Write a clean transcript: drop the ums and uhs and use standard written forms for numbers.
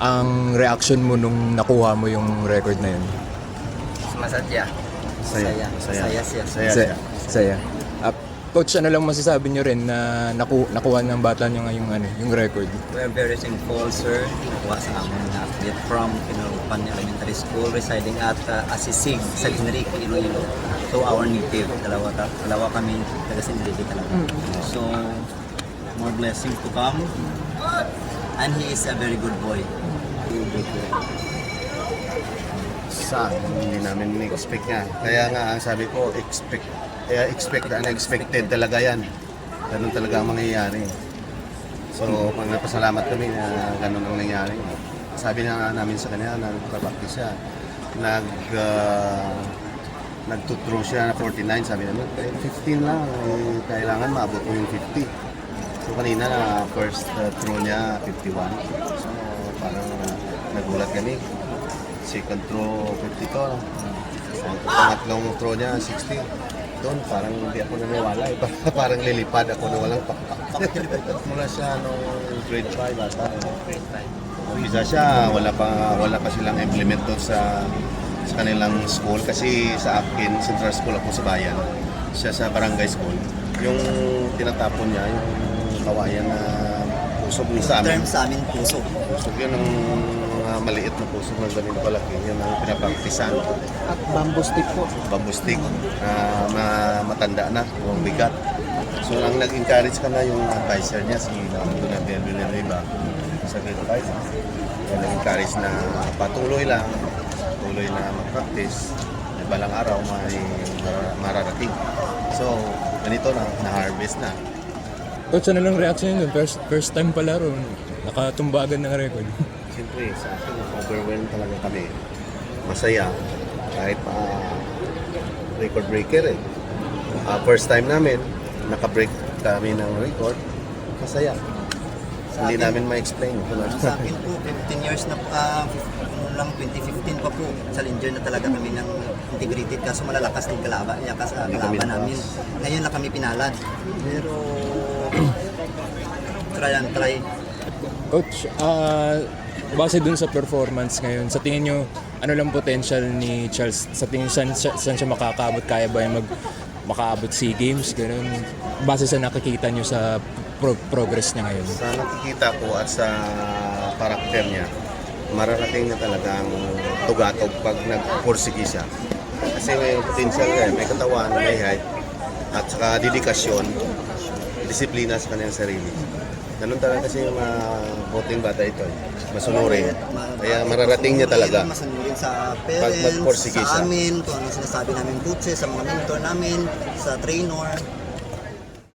ang reaction mo nung nakuha mo yung record na yun? Masaya. Saya. Saya siya. Saya. Saya. Coach, ano lang masasabi nyo rin na nakuha ng bata nyo nga yung record? We're very thankful, sir. Nakuha sa amin na athlete from Pinulupan Elementary School residing at Asisig sa Enrique, Iloilo. So our native, dalawa kami taga Enrique talaga. So more blessings to come. And he is a very good boy. Hindi namin expect nga. Kaya nga ang sabi ko, expect the unexpected talaga yan. Ganun talaga ang mangyayari. So, pag napasalamat kami na ganun ang nangyari. Sabi na namin sa kanya, nagpapakti siya. Nagtutro siya na 49, sabi namin, 15 lang, kailangan maabot mo yung 50. So, kanina na first throw niya, 51. So, parang nagulat kami. Second throw, 52. Ang pangatlong throw niya, 60. Doon, parang hindi ako naniwala. Parang lilipad ako na walang pakpak. Mula siya nung grade 5 ata. Umpisa siya, wala pa silang implement doon sa kanilang school. Kasi sa akin, central school ako sa bayan. Siya sa barangay school. Yung tinatapon niya, yung kawayan na pusog ni sa amin. Term sa amin, puso. Pusog yun ang maliit na puso ng ganito palaki. Yan ang pinapaktisan. At bamboo stick po. Bamboo stick na matanda na, yung bigat. So ang nag-encourage ka na yung advisor niya, si Donald Villanueva sa grade 5. Yan nag-encourage na patuloy lang, patuloy na mag-practice. May balang araw may mararating. So ganito na-harvest na. Coach, ano lang reaction nyo? First time palaro, nakatumbagan ng record. Siyempre, sa akin, overwhelmed talaga kami. Masaya. Kahit pa record breaker eh. First time namin, naka-break kami ng record. Masaya. Hindi namin ma-explain. Sa akin po, 15 years na, 2015 pa po, challenger na talaga kami ng integrated kaso malalakas din kalaban namin. Ngayon na kami pinalad. Pero, try and try. Coach, base dun sa performance ngayon, sa tingin nyo, ano lang potential ni Charles? Sa tingin saan siya makakaabot? Kaya ba yung makaabot SEA Games? Ganun. Base sa nakikita nyo sa progress niya ngayon. Sa nakikita ko at sa karakter niya, mararating na talagang tugatog pag nagpursige siya. Kasi may potential niya, may katawan, may height, at saka dedikasyon, disiplina sa kanyang sarili. Ganun talaga kasi yung boting bata ito, masunurin. Kaya mararating niya talaga. Masunurin sa Pag parents, magpursige sa siya. amin, kung ano sinasabi namin coaches, sa mga mentor namin, sa trainer.